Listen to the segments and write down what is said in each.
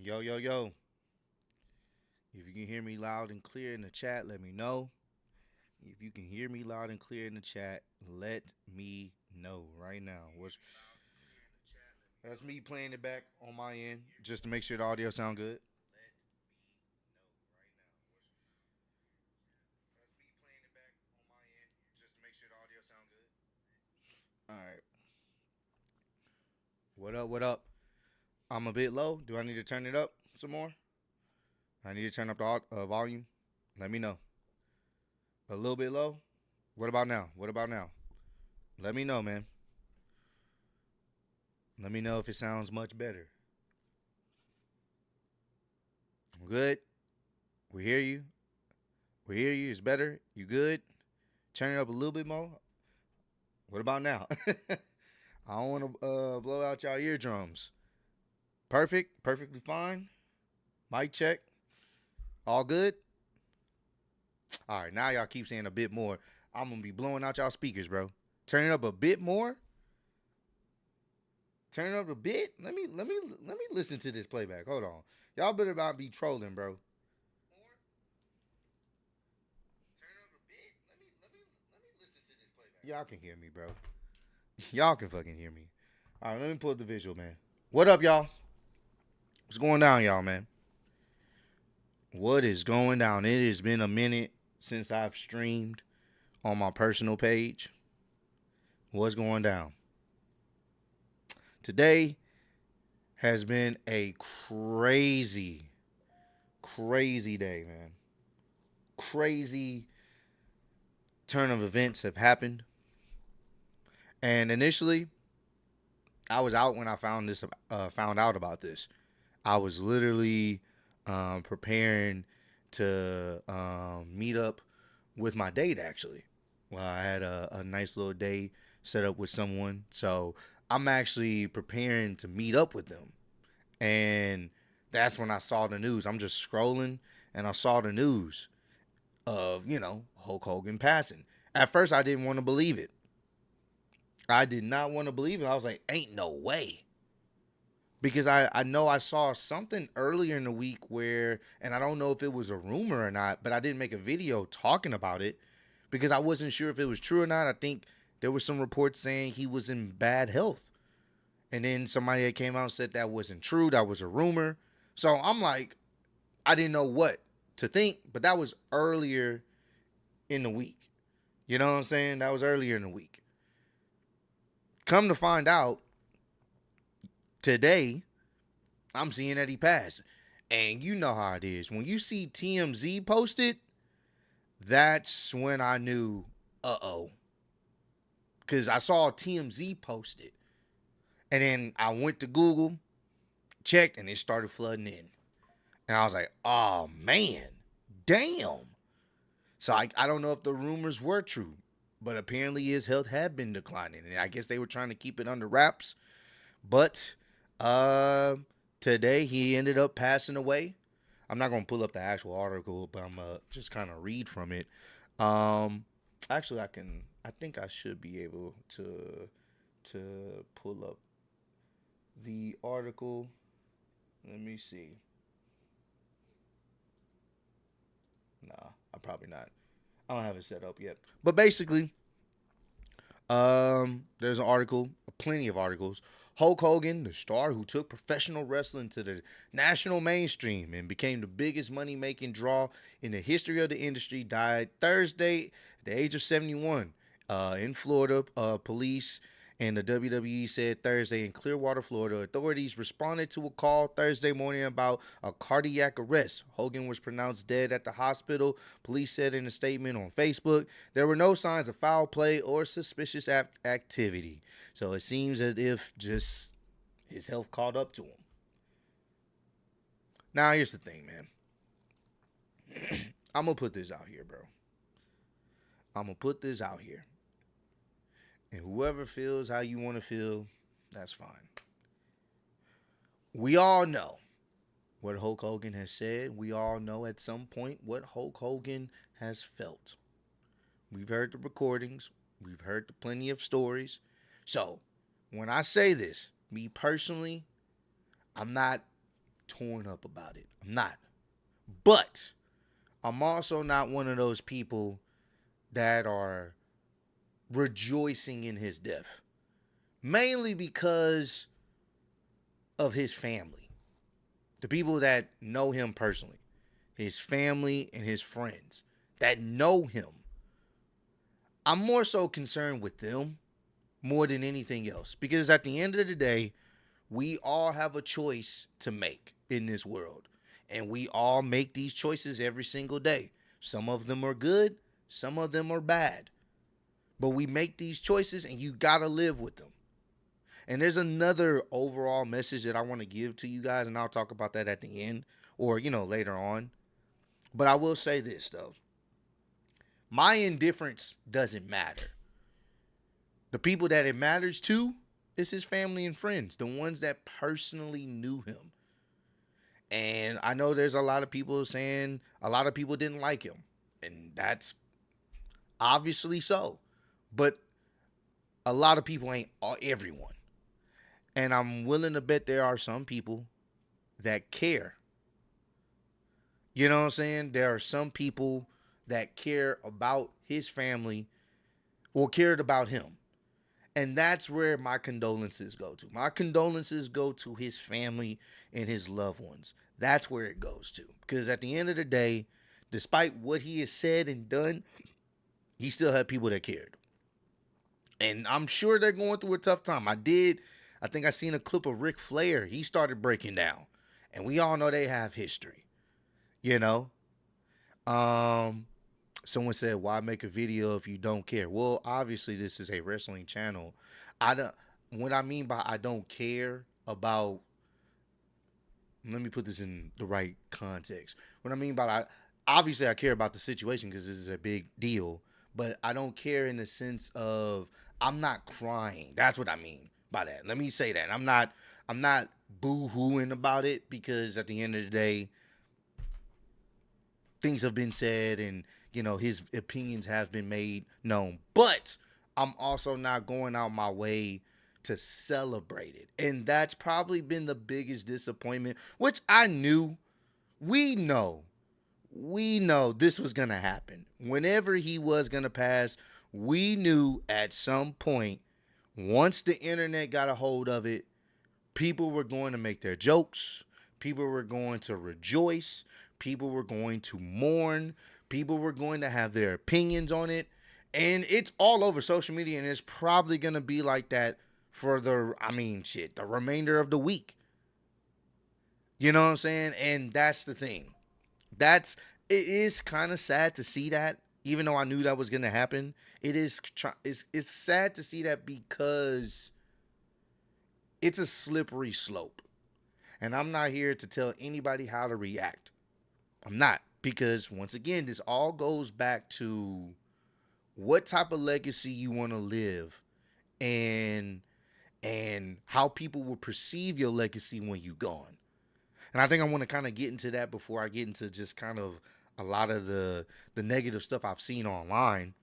Yo, yo, yo. If you can hear me loud and clear in the chat, let me know. If you can hear me loud and clear in the chat, let me know right now. That's me playing it back on my end just to make sure the audio sound good. All right. What up? What up? I'm a bit low. Do I need to turn it up some more? I need to turn up the volume. Let me know. A little bit low. What about now? What about now? Let me know, man. Let me know if it sounds much better. Good. We hear you. We hear you. It's better. You good? Turn it up a little bit more. What about now? I don't want to blow out y'all eardrums. Perfect. Perfectly fine. Mic check. All good. All right. Now y'all keep saying a bit more. I'm gonna be blowing out y'all speakers, bro. Turn it up a bit more. Turn it up a bit. Let me listen to this playback. Hold on. Y'all better not be trolling, bro. Y'all can hear me, bro. Y'all can fucking hear me. All right, let me pull up the visual, man. What up, y'all? What's going down, y'all, man? What is going down? It has been a minute since I've streamed on my personal page. What's going down? Today has been a crazy, crazy day, man. Crazy turn of events have happened. And initially, I was out when I found out about this. I was literally preparing to meet up with my date. Actually, well, I had a nice little day set up with someone, so I'm actually preparing to meet up with them. And that's when I saw the news. I'm just scrolling, and I saw the news of Hulk Hogan passing. At first, I didn't want to believe it. I did not want to believe it. I was like, ain't no way. Because I know I saw something earlier in the week where, and I don't know if it was a rumor or not, but I didn't make a video talking about it because I wasn't sure if it was true or not. I think there was some reports saying he was in bad health. And then somebody that came out and said that wasn't true. That was a rumor. So I'm like, I didn't know what to think, but that was earlier in the week. You know what I'm saying? That was earlier in the week. Come to find out, today, I'm seeing that he passed. And you know how it is. When you see TMZ posted, that's when I knew, uh-oh. Because I saw TMZ posted. And then I went to Google, checked, and it started flooding in. And I was like, oh, man. Damn. So I don't know if the rumors were true. But apparently his health had been declining. And I guess they were trying to keep it under wraps. But today he ended up passing away. I'm not gonna pull up the actual article, but I'm just kind of read from it. Actually, I can. I think I should be able to pull up the article. Let me see. Nah, I'm probably not. I don't have it set up yet. But basically, there's an article, plenty of articles. Hulk Hogan, the star who took professional wrestling to the national mainstream and became the biggest money-making draw in the history of the industry, died Thursday at the age of 71 in Florida. Police and the WWE said Thursday in Clearwater, Florida. Authorities responded to a call Thursday morning about a cardiac arrest. Hogan was pronounced dead at the hospital. Police said in a statement on Facebook, there were no signs of foul play or suspicious activity. So it seems as if just his health caught up to him. Now, here's the thing, man. I'm going to put this out here, bro. I'm going to put this out here. And whoever feels how you want to feel, that's fine. We all know what Hulk Hogan has said. We all know at some point what Hulk Hogan has felt. We've heard the recordings. We've heard the plenty of stories. So, when I say this, me personally, I'm not torn up about it. I'm not. But I'm also not one of those people that are rejoicing in his death. Mainly because of his family. The people that know him personally. His family and his friends that know him. I'm more so concerned with them more than anything else. Because at the end of the day, we all have a choice to make in this world. And we all make these choices every single day. Some of them are good, some of them are bad. But we make these choices and you gotta live with them. And there's another overall message that I want to give to you guys, and I'll talk about that at the end or, later on. But I will say this, though. My indifference doesn't matter. The people that it matters to is his family and friends, the ones that personally knew him. And I know there's a lot of people saying a lot of people didn't like him. And that's obviously so. But a lot of people ain't everyone. And I'm willing to bet there are some people that care. You know what I'm saying? There are some people that care about his family or cared about him. And that's where my condolences go to. My condolences go to his family and his loved ones. That's where it goes to. Because at the end of the day, despite what he has said and done, he still had people that cared. And I'm sure they're going through a tough time. I think I seen a clip of Ric Flair. He started breaking down. And we all know they have history. Someone said, why make a video if you don't care? Well, obviously this is a wrestling channel. What I mean by I don't care about, let me put this in the right context. What I mean by obviously I care about the situation because this is a big deal. But I don't care in the sense of I'm not crying. That's what I mean by that. Let me say that. I'm not boo-hooing about it because at the end of the day, things have been said and, his opinions have been made known. But I'm also not going out my way to celebrate it. And that's probably been the biggest disappointment, which I knew. We know this was going to happen. Whenever he was going to pass, we knew at some point, once the internet got a hold of it, people were going to make their jokes. People were going to rejoice. People were going to mourn. People were going to have their opinions on it. And it's all over social media, and it's probably going to be like that for the remainder of the week. You know what I'm saying? And that's the thing. It is kind of sad to see that, even though I knew that was going to happen. It's sad to see that because it's a slippery slope. And I'm not here to tell anybody how to react. I'm not. Because, once again, this all goes back to what type of legacy you want to live and how people will perceive your legacy when you're gone. And I think I want to kind of get into that before I get into just kind of a lot of the negative stuff I've seen online.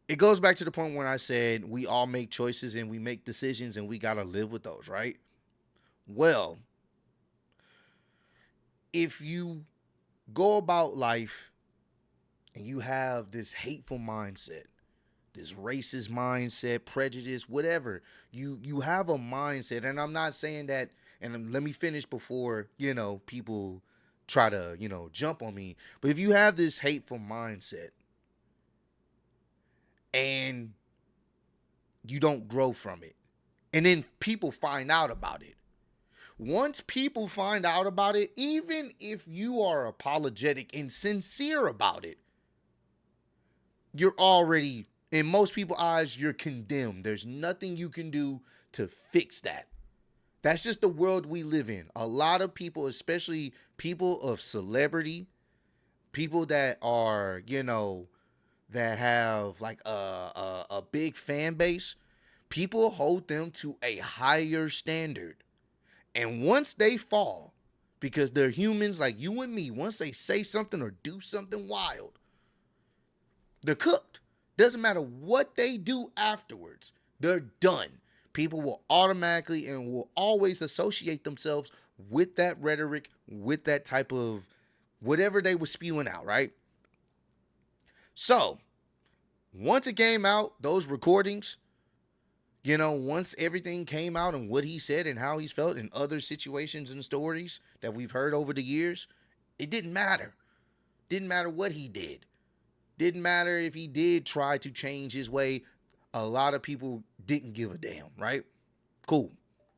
It goes back to the point when I said we all make choices and we make decisions and we got to live with those, right? Well, if you go about life and you have this hateful mindset, this racist mindset, prejudice, whatever, you have a mindset, and I'm not saying that, and let me finish before, people try to, jump on me. But if you have this hateful mindset and you don't grow from it, and then people find out about it, once people find out about it, even if you are apologetic and sincere about it, you're already, in most people's eyes, you're condemned. There's nothing you can do to fix that. That's just the world we live in. A lot of people, especially people of celebrity, people that are, that have like a big fan base, people hold them to a higher standard. And once they fall, because they're humans like you and me, once they say something or do something wild, they're cooked. Doesn't matter what they do afterwards, they're done. People will automatically and will always associate themselves with that rhetoric, with that type of whatever they were spewing out, right? So, once it came out, those recordings, once everything came out and what he said and how he's felt in other situations and stories that we've heard over the years, it didn't matter. Didn't matter what he did. Didn't matter if he did try to change his way. A lot of people didn't give a damn, right? Cool.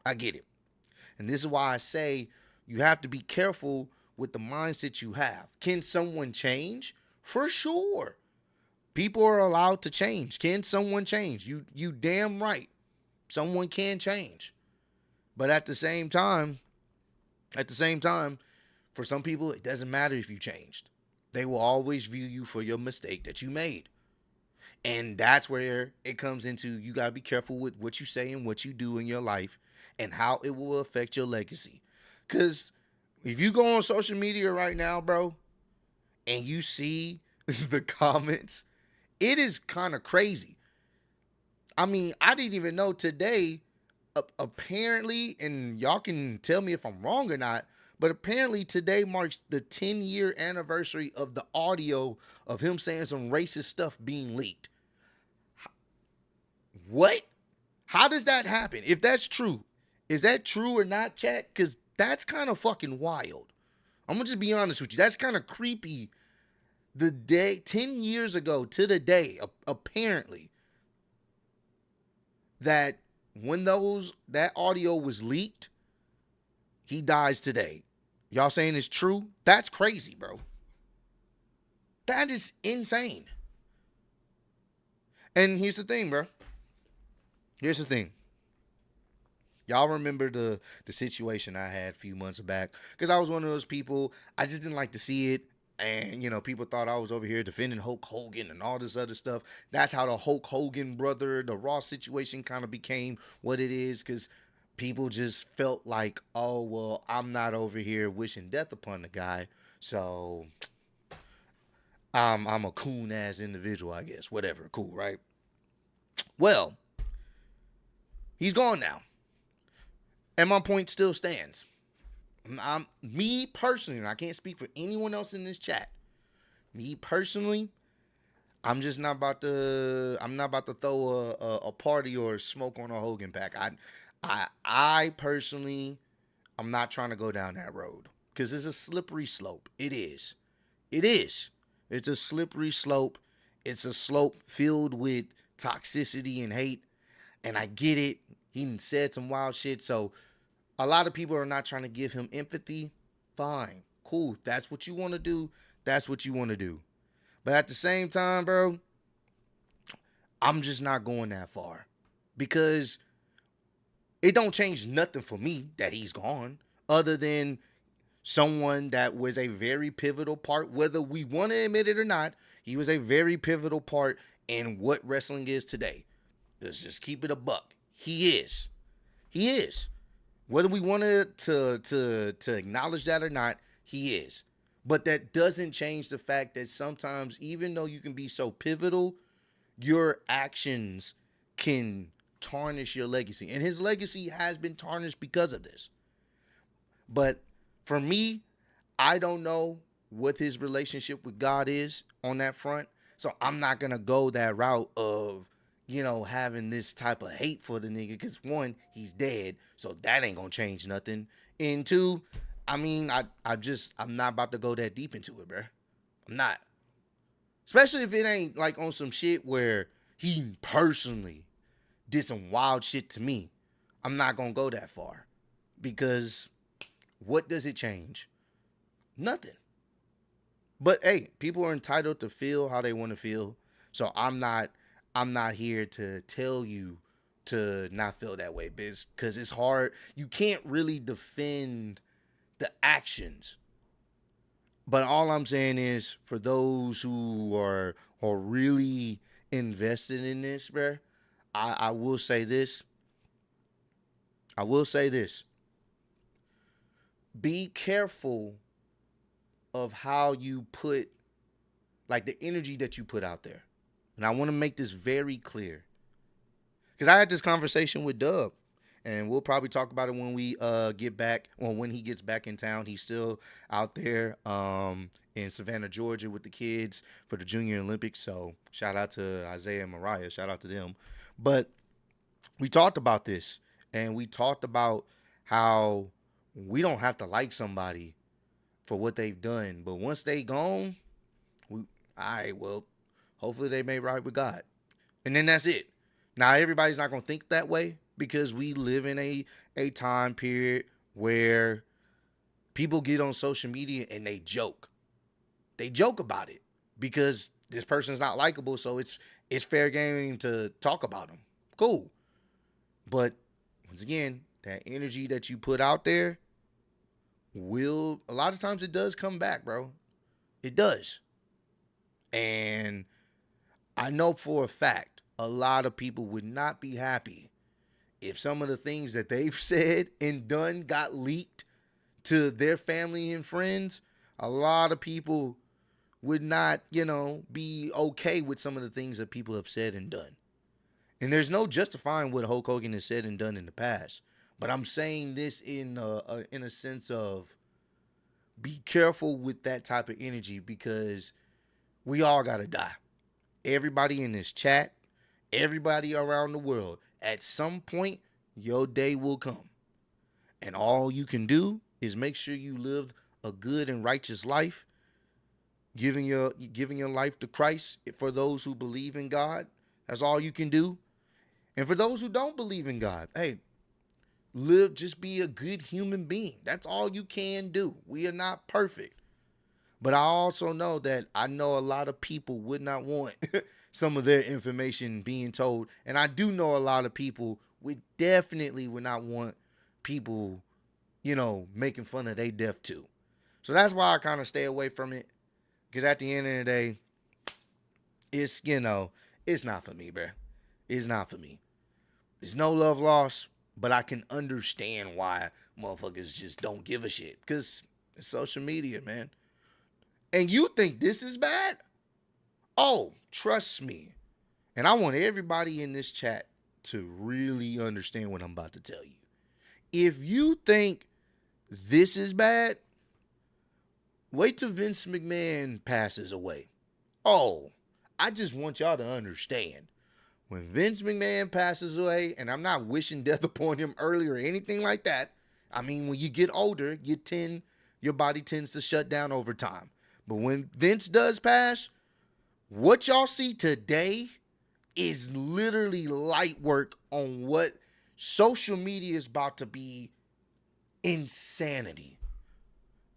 I get it. And this is why I say you have to be careful with the mindset you have. Can someone change? For sure. People are allowed to change. Can someone change? You damn right. Someone can change. But at the same time, for some people, it doesn't matter if you changed. They will always view you for your mistake that you made. And that's where it comes into, you got to be careful with what you say and what you do in your life and how it will affect your legacy. Because if you go on social media right now, bro, and you see the comments, it is kind of crazy. I mean, I didn't even know today, apparently, and y'all can tell me if I'm wrong or not, but apparently today marks the 10-year anniversary of the audio of him saying some racist stuff being leaked. What? How does that happen? If that's true, is that true or not, chat? Because that's kind of fucking wild. I'm going to just be honest with you. That's kind of creepy. The day, 10 years ago to the day, apparently, that when that audio was leaked, he dies today. Y'all saying it's true? That's crazy, bro. That is insane. And here's the thing, bro. Here's the thing. Y'all remember the situation I had a few months back? Because I was one of those people, I just didn't like to see it. And, people thought I was over here defending Hulk Hogan and all this other stuff. That's how the Hulk Hogan brother, the Raw situation kind of became what it is. Because people just felt like, oh, well, I'm not over here wishing death upon the guy. So I'm a coon-ass individual, I guess. Whatever. Cool, right? Well, he's gone now. And my point still stands. Me personally, and I can't speak for anyone else in this chat. Me personally, I'm not about to throw a party or smoke on a Hogan pack. I personally, I'm not trying to go down that road because it's a slippery slope. It is. It's a slippery slope. It's a slope filled with toxicity and hate. And I get it. He said some wild shit. So a lot of people are not trying to give him empathy. Fine. Cool. If that's what you want to do. That's what you want to do. But at the same time, bro, I'm just not going that far. Because it don't change nothing for me that he's gone. Other than someone that was a very pivotal part. Whether we want to admit it or not, he was a very pivotal part in what wrestling is today. Let's just keep it a buck. He is. Whether we wanted to acknowledge that or not, he is. But that doesn't change the fact that sometimes, even though you can be so pivotal, your actions can tarnish your legacy. And his legacy has been tarnished because of this. But for me, I don't know what his relationship with God is on that front. So I'm not going to go that route of, having this type of hate for the nigga. Because one, he's dead. So that ain't going to change nothing. And two, I'm not about to go that deep into it, bro. I'm not. Especially if it ain't like on some shit where he personally did some wild shit to me. I'm not going to go that far. Because what does it change? Nothing. But hey, people are entitled to feel how they want to feel. So I'm not here to tell you to not feel that way, because it's hard. You can't really defend the actions. But all I'm saying is, for those who are really invested in this, bro, I will say this. Be careful of how you put, like, the energy that you put out there. And I want to make this very clear. Because I had this conversation with Dub. and we'll probably talk about it when we get back, or when he gets back in town. He's still out there in Savannah, Georgia, with the kids for the Junior Olympics. So shout out to Isaiah and Mariah. Shout out to them. But we talked about this, and we talked about how we don't have to like somebody for what they've done, but once they gone, we all right. Well, hopefully they made right with God, and then that's it. Now everybody's not gonna think that way because we live in a time period where people get on social media and they joke. They joke about it because this person's not likable, so it's fair game to talk about them. Cool. But once again, that energy that you put out there will, a lot of times it does come back, bro. It does. And I know for a fact a lot of people would not be happy if some of the things that they've said and done got leaked to their family and friends. A lot of people would not, be okay with some of the things that people have said and done. And there's no justifying what Hulk Hogan has said and done in the past. But I'm saying this in a sense of be careful with that type of energy because we all got to die. Everybody in this chat, everybody around the world, at some point, your day will come. And all you can do is make sure you live a good and righteous life, giving your life to Christ for those who believe in God. That's all you can do. And for those who don't believe in God, hey, just be a good human being. That's all you can do. We are not perfect. But I also know that I know a lot of people would not want some of their information being told. And I do know a lot of people would not want people, making fun of their death too. So that's why I kind of stay away from it. Because at the end of the day, it's not for me, bro. It's not for me. There's no love lost, but I can understand why motherfuckers just don't give a shit. Because it's social media, man. And you think this is bad? Oh, trust me. And I want everybody in this chat to really understand what I'm about to tell you. If you think this is bad, wait till Vince McMahon passes away. Oh, I just want y'all to understand. When Vince McMahon passes away, and I'm not wishing death upon him early or anything like that. I mean, when you get older, your body tends to shut down over time. But when Vince does pass, what y'all see today is literally light work on what social media is about to be insanity.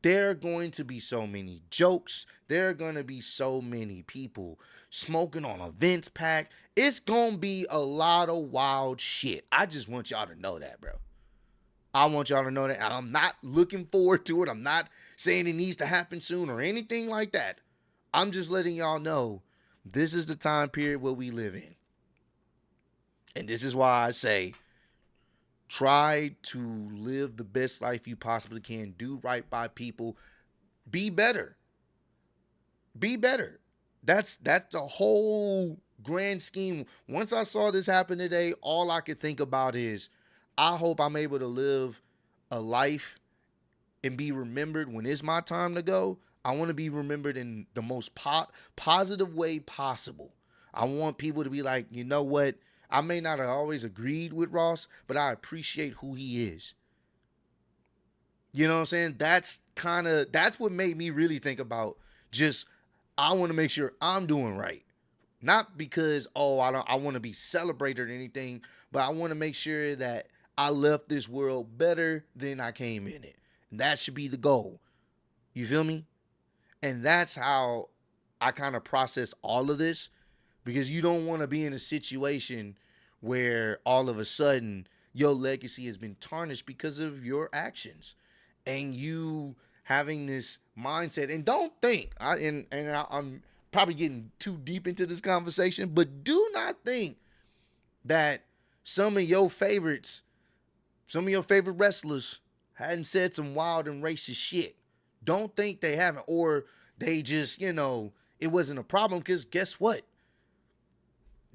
There are going to be so many jokes. There are going to be so many people smoking on a Vince pack. It's going to be a lot of wild shit. I just want y'all to know that, bro. I want y'all to know that. I'm not looking forward to it. I'm not saying it needs to happen soon or anything like that. I'm just letting y'all know this is the time period where we live in. And this is why I say try to live the best life you possibly can. Do right by people. Be better. Be better. That's the whole grand scheme. Once I saw this happen today, all I could think about is I hope I'm able to live a life and be remembered when it's my time to go. I want to be remembered in the most positive way possible. I want people to be like, you know what? I may not have always agreed with Ross, but I appreciate who he is. You know what I'm saying? That's what made me really think about just, I want to make sure I'm doing right. Not because, I want to be celebrated or anything, but I want to make sure that I left this world better than I came in it. And that should be the goal. You feel me? And that's how I kind of process all of this, because you don't want to be in a situation where all of a sudden your legacy has been tarnished because of your actions and you having this mindset. And don't think, I'm probably getting too deep into this conversation, but do not think that some of your favorite wrestlers hadn't said some wild and racist shit. Don't think they haven't, or they just, it wasn't a problem, because guess what?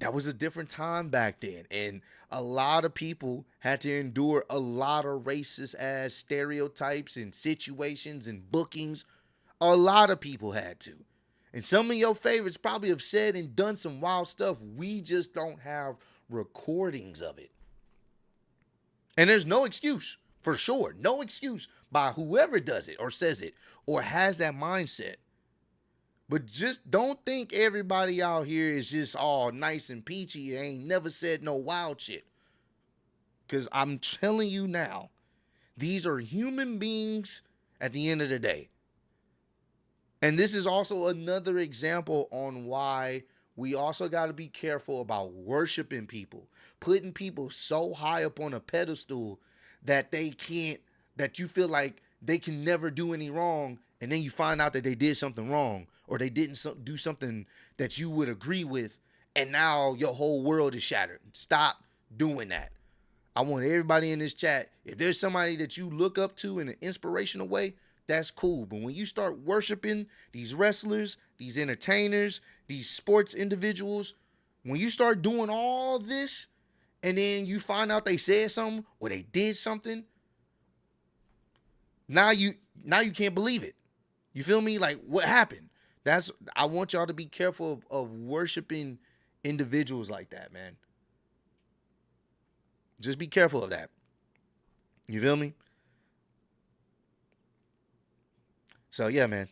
That was a different time back then. And a lot of people had to endure a lot of racist ass stereotypes and situations and bookings. A lot of people had to. And some of your favorites probably have said and done some wild stuff. We just don't have recordings of it. And there's no excuse, for sure. No excuse by whoever does it or says it or has that mindset. But just don't think everybody out here is just all nice and peachy and ain't never said no wild shit. Because I'm telling you now, these are human beings at the end of the day. And this is also another example on why we also got to be careful about worshiping people, putting people so high up on a pedestal that that you feel like they can never do any wrong. And then you find out that they did something wrong or they didn't do something that you would agree with. And now your whole world is shattered. Stop doing that. I want everybody in this chat, if there's somebody that you look up to in an inspirational way, that's cool. But when you start worshiping these wrestlers, these entertainers, these sports individuals, when you start doing all this and then you find out they said something or they did something, now you can't believe it. You feel me? Like, what happened? I want y'all to be careful of worshiping individuals like that, man. Just be careful of that. You feel me? So, yeah, man.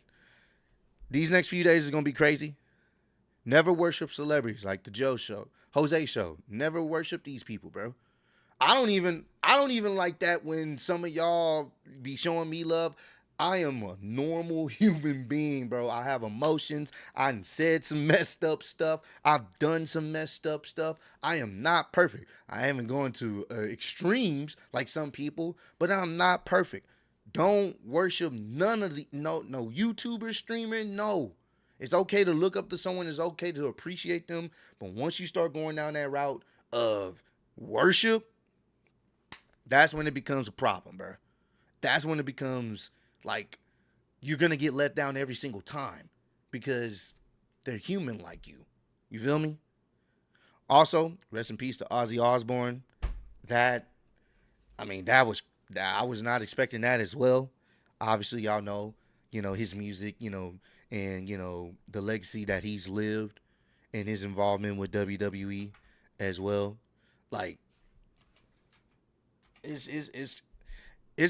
These next few days are going to be crazy. Never worship celebrities like the Joe Show, Jose Show. Never worship these people, bro. I don't even like that when some of y'all be showing me love. I am a normal human being, bro. I have emotions. I said some messed up stuff. I've done some messed up stuff. I am not perfect. I haven't gone to extremes like some people, but I'm not perfect. Don't worship none of the no YouTuber streamer. No, it's okay to look up to someone. It's okay to appreciate them. But once you start going down that route of worship, that's when it becomes a problem, bro. That's when it becomes like you're gonna get let down every single time because they're human like you. You feel me? Also, rest in peace to Ozzy Osbourne. I was not expecting that as well. Obviously, y'all know, his music, and, the legacy that he's lived and his involvement with WWE as well. Like, it's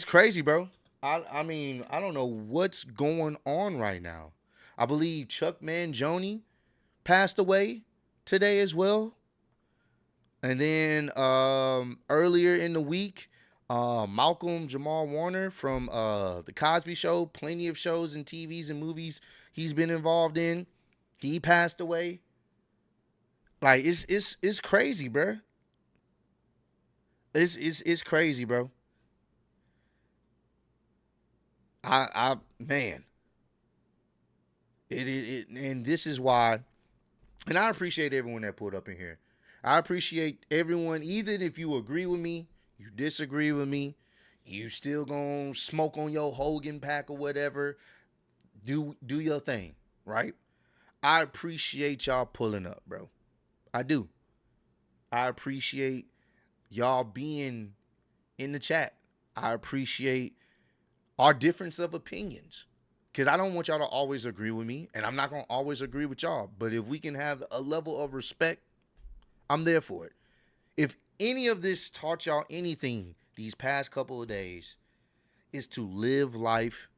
crazy, bro. I don't know what's going on right now. I believe Chuck Mangione passed away today as well. And then earlier in the week, Malcolm Jamal Warner from The Cosby Show, plenty of shows and TVs and movies he's been involved in, he passed away. Like, it's crazy, bro. It's crazy, bro. Man, and this is why, and I appreciate everyone that pulled up in here. I appreciate everyone, even if you agree with me, you disagree with me, you still gonna smoke on your Hogan pack or whatever, do your thing, right? I appreciate y'all pulling up, bro. I do. I appreciate y'all being in the chat. I appreciate our difference of opinions. Because I don't want y'all to always agree with me, and I'm not going to always agree with y'all. But if we can have a level of respect, I'm there for it. If any of this taught y'all anything these past couple of days, is to live life,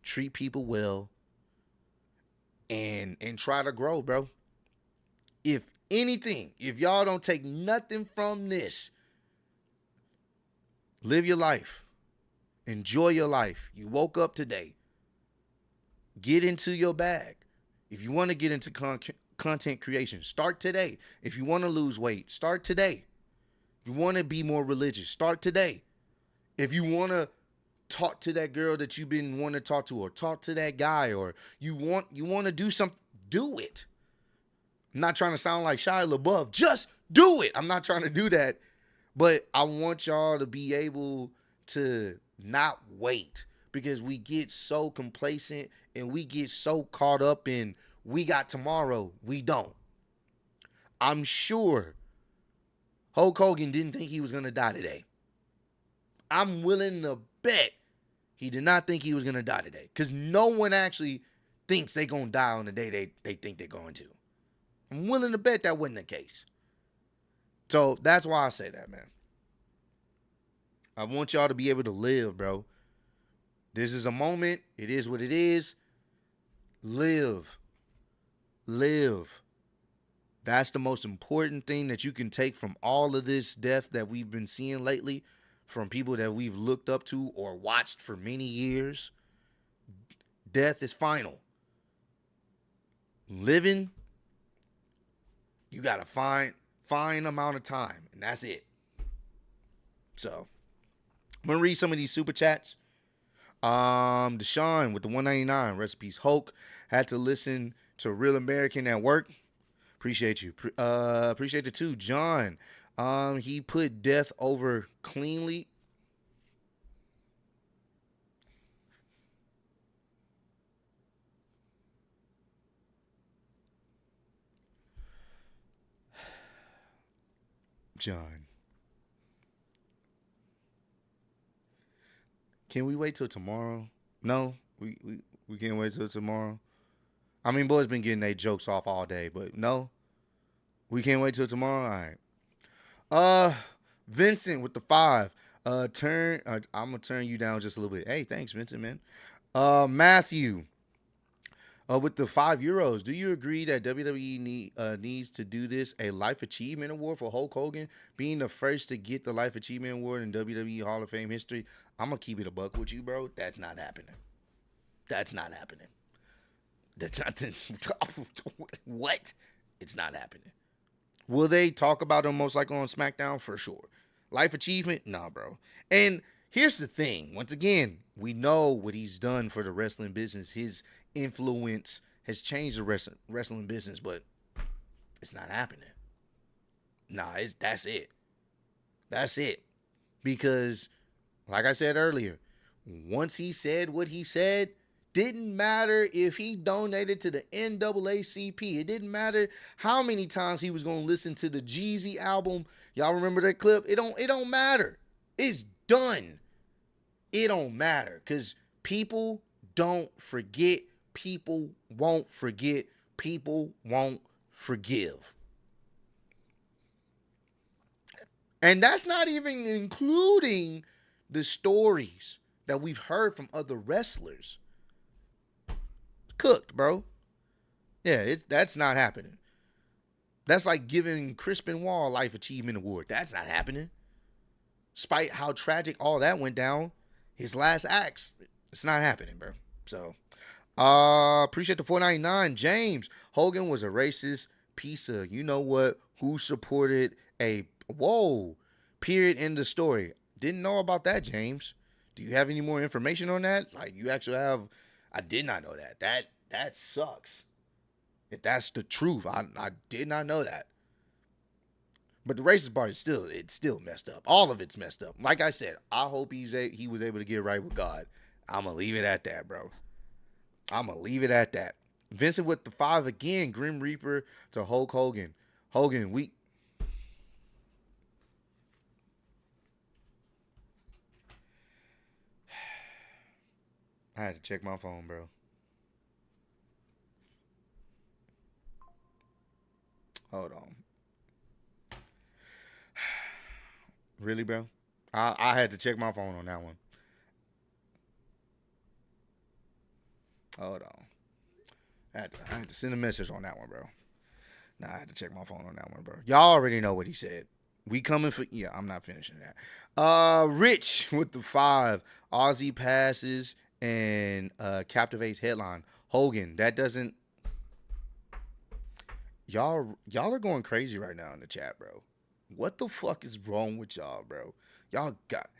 treat people well, and try to grow, bro. If anything, if y'all don't take nothing from this, live your life. Enjoy your life. You woke up today. Get into your bag. If you want to get into content creation, start today. If you want to lose weight, start today. If you want to be more religious, start today. If you want to talk to that girl that you've been wanting to talk to, or talk to that guy, or you want to do something, do it. I'm not trying to sound like Shia LaBeouf. Just do it. I'm not trying to do that. But I want y'all to be able to not wait, because we get so complacent and we get so caught up in we got tomorrow. We don't. I'm sure Hulk Hogan didn't think he was going to die today. I'm willing to bet he did not think he was going to die today. Because no one actually thinks they're going to die on the day they think they're going to. I'm willing to bet that wasn't the case. So that's why I say that, man. I want y'all to be able to live, bro. This is a moment. It is what it is. Live. Live. That's the most important thing that you can take from all of this death that we've been seeing lately, from people that we've looked up to or watched for many years. Death is final. Living, you got to fine amount of time, and that's it. So, I'm going to read some of these super chats. Deshaun with the 199, recipes. Hulk had to listen to Real American at work. Appreciate you. Appreciate it too. John, he put death over cleanly. John, can we wait till tomorrow? No, we can't wait till tomorrow. I mean, boys been getting their jokes off all day, but no, we can't wait till tomorrow. All right. Vincent with the 5. I'm gonna turn you down just a little bit. Hey, thanks, Vincent, man. Matthew. With the €5, do you agree that WWE needs to do this a Life Achievement Award for Hulk Hogan being the first to get the Life Achievement Award in WWE Hall of Fame history? I'm gonna keep it a buck with you, bro. That's not happening. That's not happening. That's not what? It's not happening. Will they talk about him most likely on SmackDown? For sure. Life Achievement? Nah, bro. And here's the thing. Once again, we know what he's done for the wrestling business. His influence has changed the wrestling business, but it's not happening. Nah, that's it. That's it. Because, like I said earlier, once he said what he said, didn't matter if he donated to the NAACP. It didn't matter how many times he was going to listen to the Jeezy album. Y'all remember that clip? It don't matter. It's done. It don't matter because people don't forget. People won't forget. People won't forgive. And that's not even including the stories that we've heard from other wrestlers. Cooked, bro. Yeah, that's not happening. That's like giving Chris Benoit a Life Achievement Award. That's not happening. Despite how tragic all that went down, his last acts, it's not happening, bro. So, appreciate the 499. James, Hogan was a racist piece of, you know what, who supported a, whoa, period in the story. Didn't know about that, James. Do you have any more information on that? Like, you actually have, I did not know that. That sucks. If that's the truth, I did not know that. But the racist part is it's still messed up. All of it's messed up. Like I said, I hope he was able to get right with God. I'm gonna leave it at that, bro. I'm gonna leave it at that. Vincent with the 5 again. Grim Reaper to Hulk Hogan. Hogan, I had to check my phone, bro. Hold on. Really, bro? I had to check my phone on that one. Hold on. I had to send a message on that one, bro. Nah, I had to check my phone on that one, bro. Y'all already know what he said. We coming for, yeah, I'm not finishing that. Rich with the 5. Aussie passes and captivates headline. Hogan, that doesn't. Y'all are going crazy right now in the chat, bro. What the fuck is wrong with y'all, bro? Y'all got.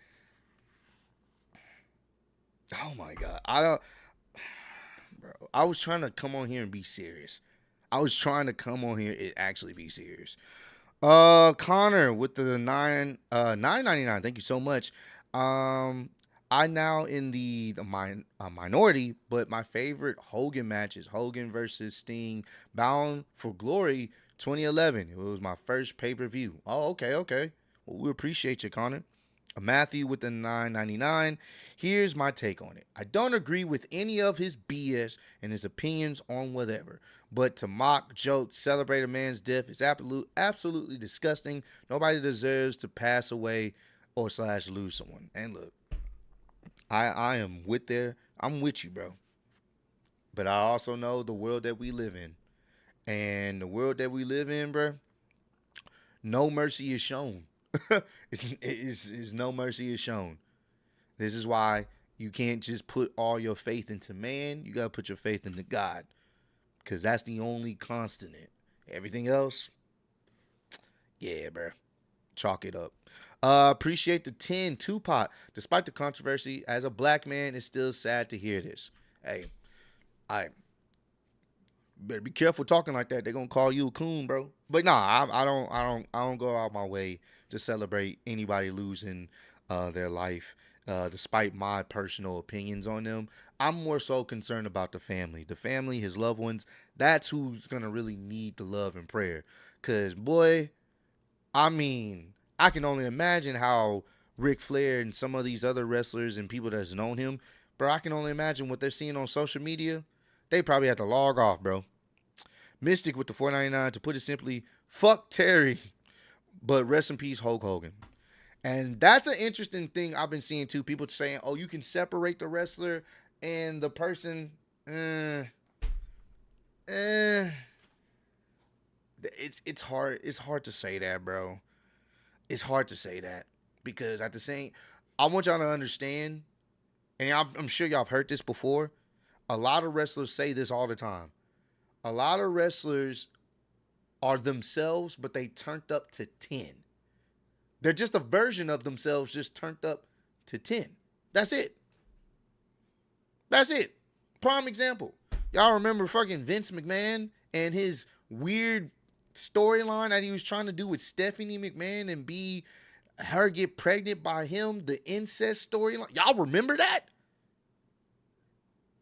Oh my god, I don't, bro. I was trying to come on here and be serious. I was trying to come on here and actually be serious. Connor with the 9.99. Thank you so much. I now in the minority, but my favorite Hogan match is Hogan versus Sting, Bound for Glory 2011. It was my first pay-per-view. Oh, okay, okay. Well, we appreciate you, Connor. Matthew with the 9.99. Here's my take on it. I don't agree with any of his BS and his opinions on whatever. But to mock, joke, celebrate a man's death is absolutely disgusting. Nobody deserves to pass away or slash lose someone. And look, I am with there. I'm with you, bro. But I also know the world that we live in. And the world that we live in, bro, no mercy is shown. It's no mercy is shown. This is why you can't just put all your faith into man. You got to put your faith into God. Because that's the only constant. Everything else, yeah, bro. Chalk it up. Appreciate the 10, Tupac. Despite the controversy, as a black man, it's still sad to hear this. Hey, I better be careful talking like that. They're gonna call you a coon, bro. But nah, I don't go out my way to celebrate anybody losing their life, despite my personal opinions on them. I'm more so concerned about the family, his loved ones. That's who's gonna really need the love and prayer. Cause boy, I mean, I can only imagine how Ric Flair and some of these other wrestlers and people that's known him, bro. I can only imagine what they're seeing on social media. They probably have to log off, bro. Mystic with the 4.99. To put it simply, fuck Terry, but rest in peace, Hulk Hogan. And that's an interesting thing I've been seeing too. People saying, "Oh, you can separate the wrestler and the person." It's hard. It's hard to say that, bro. It's hard to say that because at the same, I want y'all to understand, and I'm sure y'all have heard this before. A lot of wrestlers say this all the time. A lot of wrestlers are themselves, but they turned up to 10. They're just a version of themselves, just turned up to 10. That's it. That's it. Prime example. Y'all remember fucking Vince McMahon and his weird storyline that he was trying to do with Stephanie McMahon and be her get pregnant by him, the incest storyline. Y'all remember that?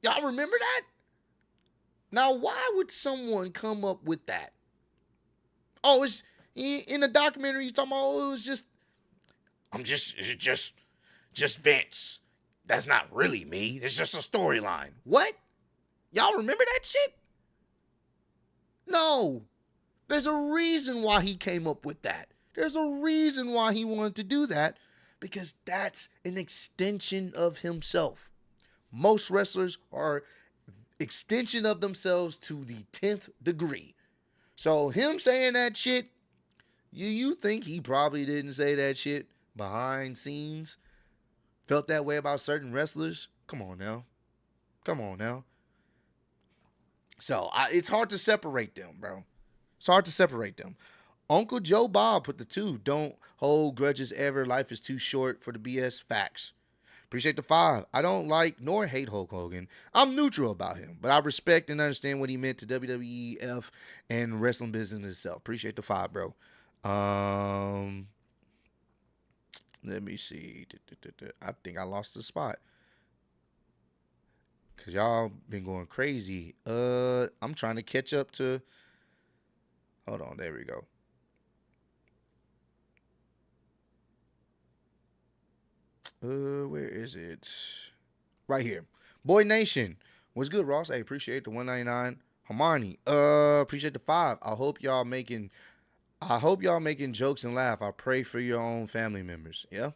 Y'all remember that? Now, why would someone come up with that? Oh, it's in the documentary. He's talking about, oh, it was just, it's just Vince. That's not really me. It's just a storyline. What? Y'all remember that shit? No. There's a reason why he came up with that. There's a reason why he wanted to do that, because that's an extension of himself. Most wrestlers are extension of themselves to the 10th degree. So him saying that shit, you think he probably didn't say that shit behind scenes? Felt that way about certain wrestlers? Come on now. Come on now. So it's hard to separate them, bro. It's hard to separate them. Uncle Joe Bob put the 2. Don't hold grudges ever. Life is too short for the BS. Facts. Appreciate the 5. I don't like nor hate Hulk Hogan. I'm neutral about him, but I respect and understand what he meant to WWEF and wrestling business itself. Appreciate the 5, bro. Let me see. I think I lost the spot. Cause y'all been going crazy. I'm trying to catch up to. Hold on, there we go. Where is it? Right here. Boy Nation. What's good, Ross? I appreciate the 199. Hamani. Appreciate the 5. I hope y'all making jokes and laugh. I pray for your own family members. Yeah.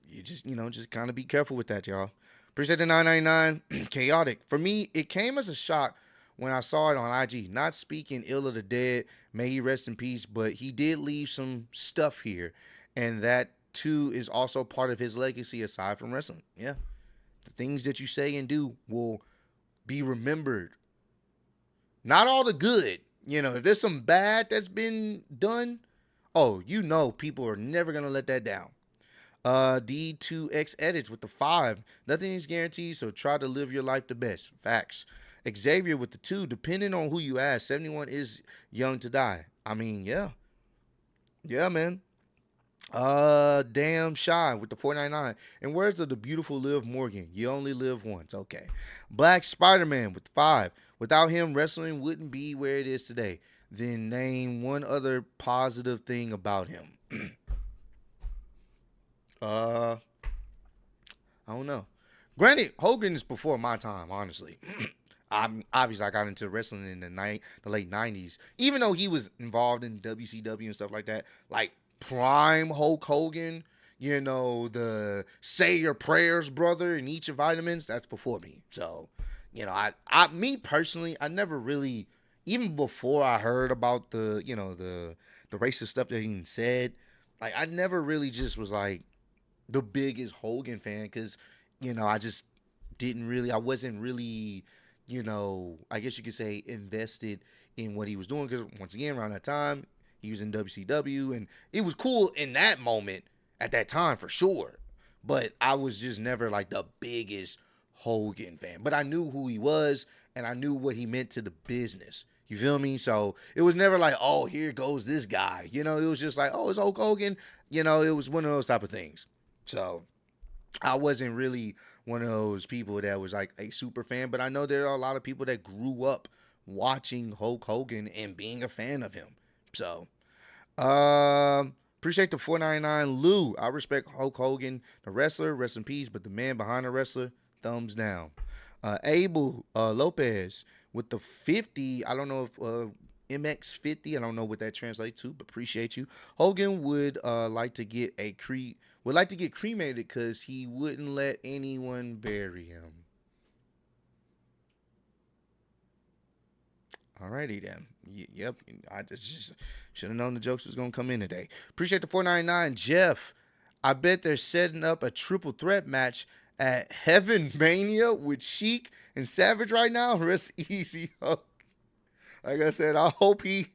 You just kind of be careful with that, y'all. Appreciate the 999. Chaotic. For me, it came as a shock when I saw it on IG. Not speaking ill of the dead. May he rest in peace. But he did leave some stuff here. And that too is also part of his legacy aside from wrestling. Yeah. The things that you say and do will be remembered. Not all the good. If there's some bad that's been done, people are never going to let that down. D2X edits with the 5. Nothing is guaranteed, so try to live your life the best. Facts. Xavier with the 2. Depending on who you ask, 71 is young to die. I mean, yeah. Yeah, man. Damn Shy with the 499. In words of the beautiful Liv Morgan, you only live once. Okay. Black Spider-Man with the 5. Without him, wrestling wouldn't be where it is today. then name one other positive thing about him. uh, I don't know. Granted, Hogan is before my time, honestly. I got into wrestling in the late '90s. Even though he was involved in WCW and stuff like that, like prime Hulk Hogan, the Say Your Prayers brother and Eat Your Vitamins, that's before me. So, me personally, I never really, even before I heard about the racist stuff that he said, like I never really just was like the biggest Hogan fan because, I just I wasn't really, I guess you could say invested in what he was doing because once again, around that time, he was in WCW and it was cool in that moment at that time for sure. But I was just never like the biggest Hogan fan. But I knew who he was and I knew what he meant to the business. You feel me? So it was never like, oh, here goes this guy. It was just like, oh, it's Hulk Hogan. It was one of those type of things. So I wasn't really one of those people that was like a super fan, but I know there are a lot of people that grew up watching Hulk Hogan and being a fan of him. So, appreciate the 499 Lou. I respect Hulk Hogan, the wrestler, rest in peace, but the man behind the wrestler, thumbs down. Abel Lopez with the 50. I don't know if MX 50. I don't know what that translates to, but appreciate you. Hogan would like to get cremated because he wouldn't let anyone bury him. Alrighty then. Yep. I just should have known the jokes was gonna come in today. Appreciate the 499 Jeff. I bet they're setting up a triple threat match at Heaven Mania with Sheik and Savage right now. Rest easy. Like I said, I hope he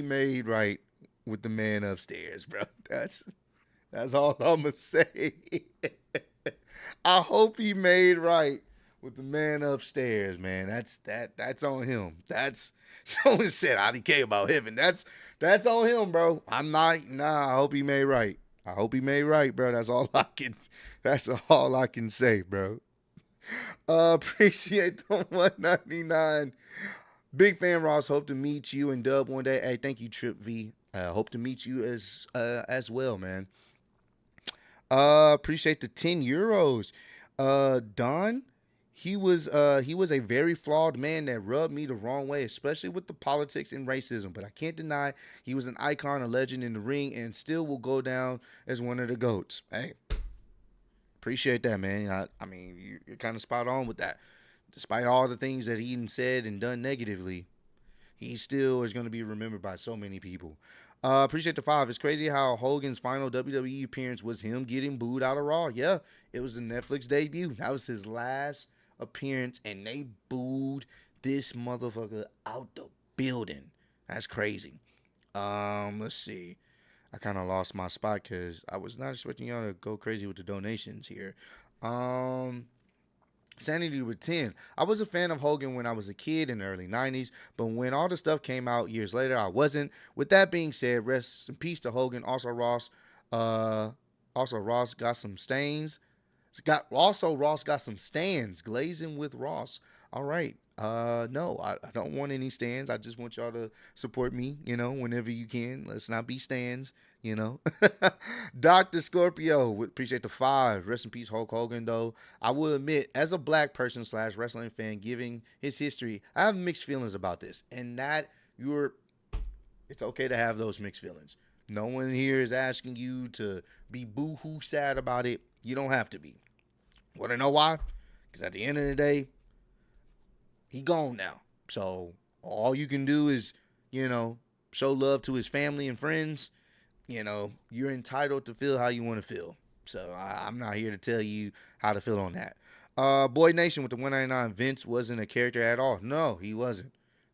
made right with the man upstairs, bro. That's all I'm gonna say. I hope he made right with the man upstairs, man. That's on him. That's someone said I didn't care about heaven. That's on him, bro. I'm not. Nah. I hope he made right. I hope he made right, bro. That's all I can. That's all I can say, bro. Appreciate the 199. Big fan, Ross. Hope to meet you and Dub one day. Hey, thank you, Trip V. Hope to meet you as well, man. Appreciate the 10 euros. Don, he was a very flawed man that rubbed me the wrong way, especially with the politics and racism. But I can't deny he was an icon, a legend in the ring, and still will go down as one of the GOATs. Hey, appreciate that, man. I mean, you're kind of spot on with that. Despite all the things that he said and done negatively, he still is going to be remembered by so many people. Appreciate the 5. It's crazy how Hogan's final WWE appearance was him getting booed out of Raw. Yeah, it was the Netflix debut. That was his last appearance, and they booed this motherfucker out the building. That's crazy. Let's see. I kind of lost my spot because I was not expecting y'all to go crazy with the donations here. Sanity with 10. I was a fan of Hogan when I was a kid in the early 90s, but when all the stuff came out years later, I wasn't. With that being said, rest in peace to Hogan. Also Ross got some stains. Ross got some stands glazing with Ross. All right. No, I don't want any stands. I just want y'all to support me, whenever you can. Let's not be stands, Dr. Scorpio, appreciate the 5. Rest in peace, Hulk Hogan, though. I will admit, as a black person / wrestling fan, giving his history, I have mixed feelings about this. And it's okay to have those mixed feelings. No one here is asking you to be boo-hoo sad about it. You don't have to be. Want to know why? Because at the end of the day, he gone now. So all you can do is, show love to his family and friends. You're entitled to feel how you want to feel. So I'm not here to tell you how to feel on that. Boy Nation with the 199. Vince wasn't a character at all. No, he wasn't.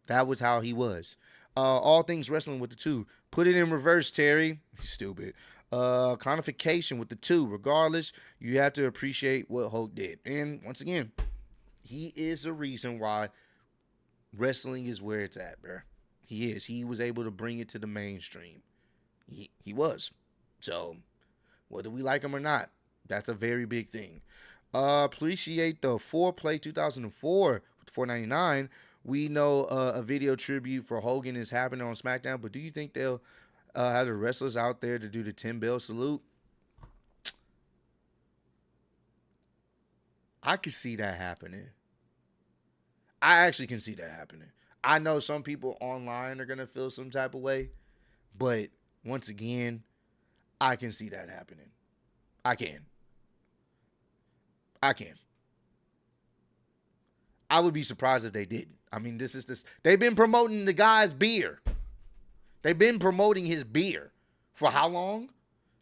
That was how he was. All things wrestling with the 2. Put it in reverse, Terry. Stupid. Conification with the 2. Regardless, you have to appreciate what Hulk did. And once again, he is the reason why wrestling is where it's at, bro. He is. He was able to bring it to the mainstream. He was. So, whether we like him or not, that's a very big thing. Appreciate the 4Play 2004 with $4.99. We know a video tribute for Hogan is happening on SmackDown, but do you think they'll have the wrestlers out there to do the 10 bell salute? I could see that happening. I actually can see that happening. I know some people online are going to feel some type of way, but once again, I can see that happening. I can. I can. I would be surprised if they didn't. I mean, this is this. They've been promoting the guy's beer. They've been promoting his beer for how long?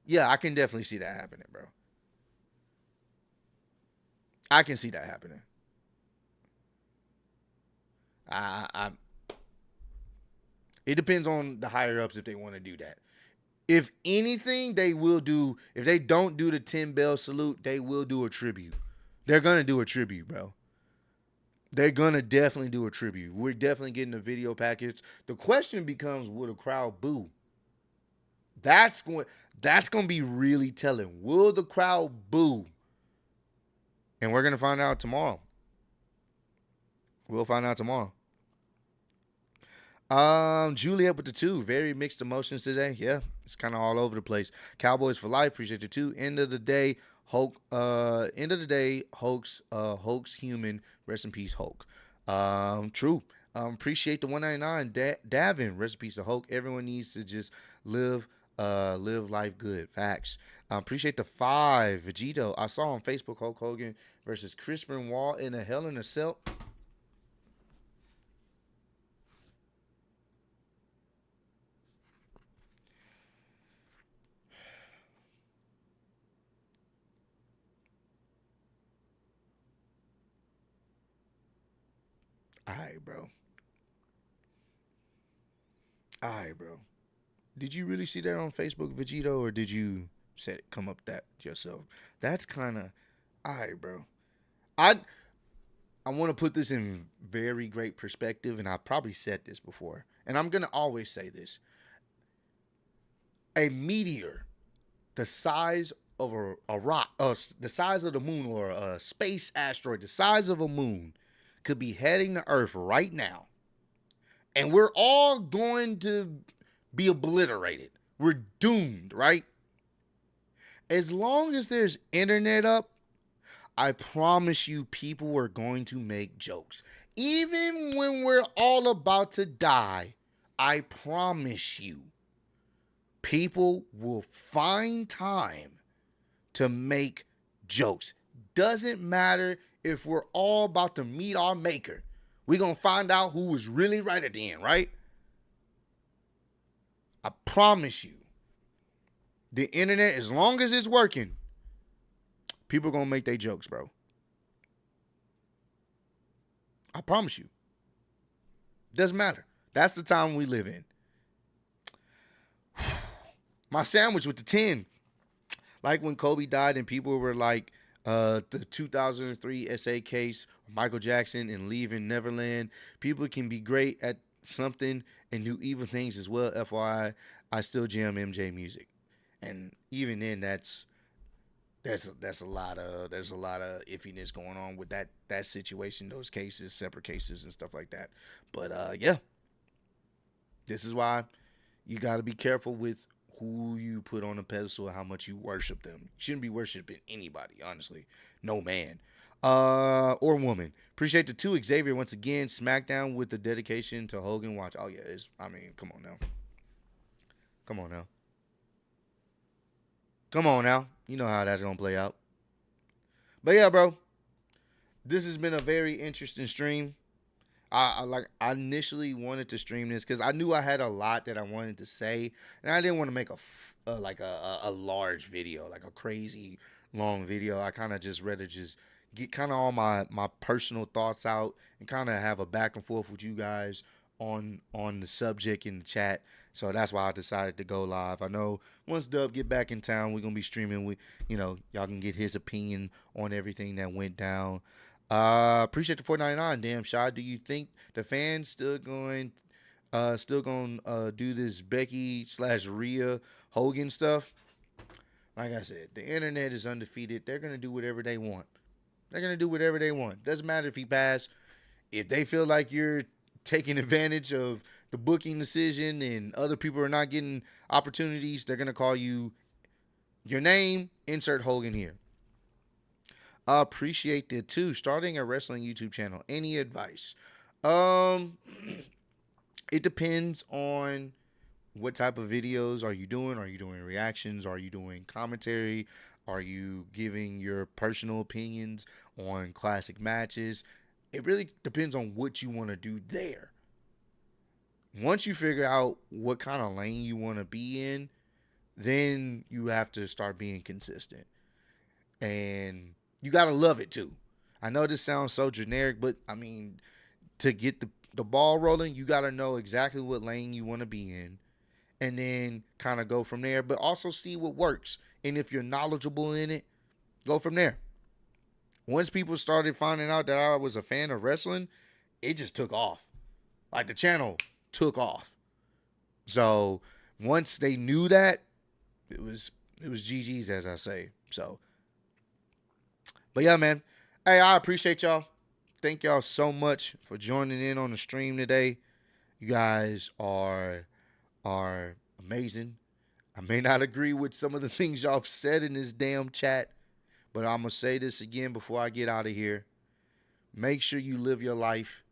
Yeah, I can definitely see that happening, bro. I can see that happening. I it depends on the higher ups if they want to do that. If anything, they will do. If they don't do the 10 bell salute, they will do a tribute. They're gonna do a tribute, bro. They're gonna definitely do a tribute. We're definitely getting a video package. The question becomes, will the crowd boo? That's going. That's going to be really telling. Will the crowd boo? And we're gonna find out tomorrow. We'll find out tomorrow. Juliet with the two. Very mixed emotions today. Yeah, it's kind of all over the place. Cowboys for life. Appreciate the two. End of the day, Hulk. End of the day, Hulk's. Hulk's human. Rest in peace, Hulk. True. Appreciate the 199. Davin. Rest in peace to Hulk. Everyone needs to just live. Live life good. Facts. Appreciate the 5. Vegito. I saw on Facebook Hulk Hogan versus Chris Benoit in a Hell in a Cell. All right, bro. All right, bro. Did you really see that on Facebook, Vegito, or did you set come up that yourself? That's kind of all right, bro. I I want to put this in very great perspective, and I probably said this before, and I'm gonna always say this: a meteor the size of a rock, the size of the moon, or a space asteroid the size of a moon, could be heading to Earth right now, and we're all going to be obliterated. We're doomed, right? As long as there's internet up, I promise you people are going to make jokes. Even when we're all about to die, I promise you, people will find time to make jokes. Doesn't matter if we're all about to meet our maker. We're going to find out who was really right at the end, right? I promise you, the internet, as long as it's working, people are going to make their jokes, bro. I promise you. Doesn't matter. That's the time we live in. My sandwich with the 10. Like when Kobe died and people were like, the 2003 SA case, Michael Jackson and Leaving Neverland. People can be great at something and do evil things as well. FYI, I still jam MJ music. And even then, that's a lot of there's a lot of iffiness going on with that situation, those cases, separate cases and stuff like that. But yeah, this is why you got to be careful with who you put on a pedestal and how much you worship them. You shouldn't be worshiping anybody, honestly. No man. Or woman. Appreciate the 2. Xavier once again. SmackDown with the dedication to Hogan. Watch. Oh yeah, I mean, come on now. Come on now. Come on now. You know how that's gonna play out. But yeah, bro. This has been a very interesting stream. I initially wanted to stream this because I knew I had a lot that I wanted to say, and I didn't want to make a large video, like a crazy long video. I kind of just rather just get kind of all my personal thoughts out and kind of have a back and forth with you guys on the subject in the chat. So that's why I decided to go live. I know once Dub get back in town, we're gonna be streaming. Y'all can get his opinion on everything that went down. Appreciate the 499. Damn shot. Do you think the fans still going do this Becky / Rhea Hogan stuff? Like I said, the internet is undefeated. They're gonna do whatever they want. They're gonna do whatever they want. Doesn't matter if he passed. If they feel like you're taking advantage of the booking decision and other people are not getting opportunities, they're going to call you your name, insert Hogan here. I appreciate that too. Starting a wrestling YouTube channel. Any advice? Um, it depends on what type of videos are you doing. Are you doing reactions? Are you doing commentary? Are you giving your personal opinions on classic matches? It really depends on what you want to do there. Once you figure out what kind of lane you want to be in, then you have to start being consistent. And you got to love it too. I know this sounds so generic, but I mean, to get the ball rolling, you got to know exactly what lane you want to be in and then kind of go from there, but also see what works. And if you're knowledgeable in it, go from there. Once people started finding out that I was a fan of wrestling, it just took off. Like the channel took off. So once they knew that, it was GG's, as I say. So, but yeah, man. Hey, I appreciate y'all. Thank y'all so much for joining in on the stream today. You guys are amazing. I may not agree with some of the things y'all have said in this damn chat, but I'm going to say this again before I get out of here. Make sure you live your life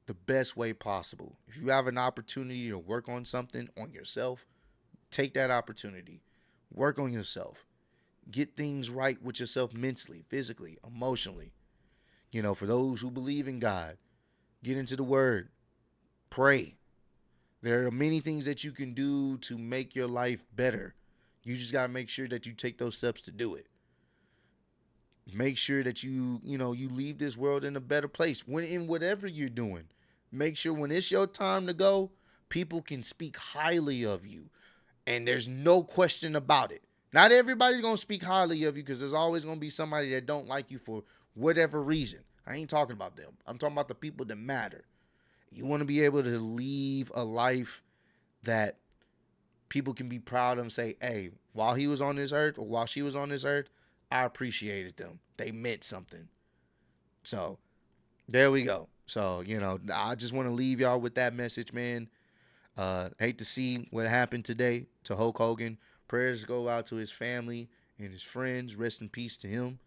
the best way possible. If you have an opportunity to work on something on yourself, take that opportunity. Work on yourself. Get things right with yourself mentally, physically, emotionally. You know, for those who believe in God, get into the Word. Pray. There are many things that you can do to make your life better. You just got to make sure that you take those steps to do it. Make sure that you leave this world in a better place. When in whatever you're doing, make sure when it's your time to go, people can speak highly of you. And there's no question about it. Not everybody's going to speak highly of you because there's always going to be somebody that don't like you for whatever reason. I ain't talking about them. I'm talking about the people that matter. You want to be able to leave a life that people can be proud of and say, hey, while he was on this earth or while she was on this earth, I appreciated them. They meant something. So there we go. So, I just want to leave y'all with that message, man. Hate to see what happened today to Hulk Hogan. Prayers go out to his family and his friends. Rest in peace to him.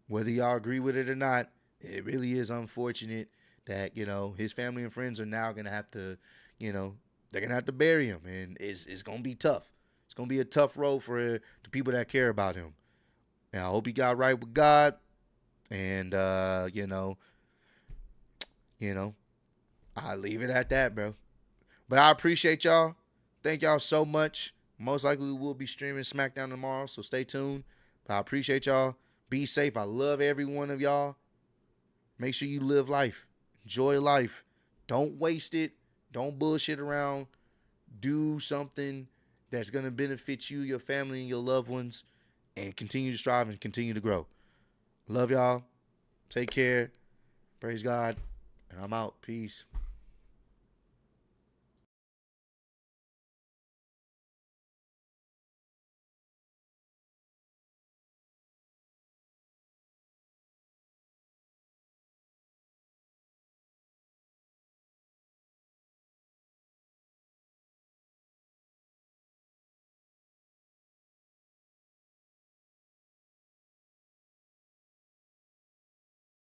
Whether y'all agree with it or not, it really is unfortunate that, his family and friends are now going to have to, they're going to have to bury him. And it's going to be tough. It's going to be a tough road for the people that care about him. And I hope he got right with God. And, I leave it at that, bro. But I appreciate y'all. Thank y'all so much. Most likely we will be streaming SmackDown tomorrow, so stay tuned. But I appreciate y'all. Be safe. I love every one of y'all. Make sure you live life. Enjoy life. Don't waste it. Don't bullshit around. Do something that's going to benefit you, your family, and your loved ones. And continue to strive and continue to grow. Love y'all. Take care. Praise God. And I'm out. Peace.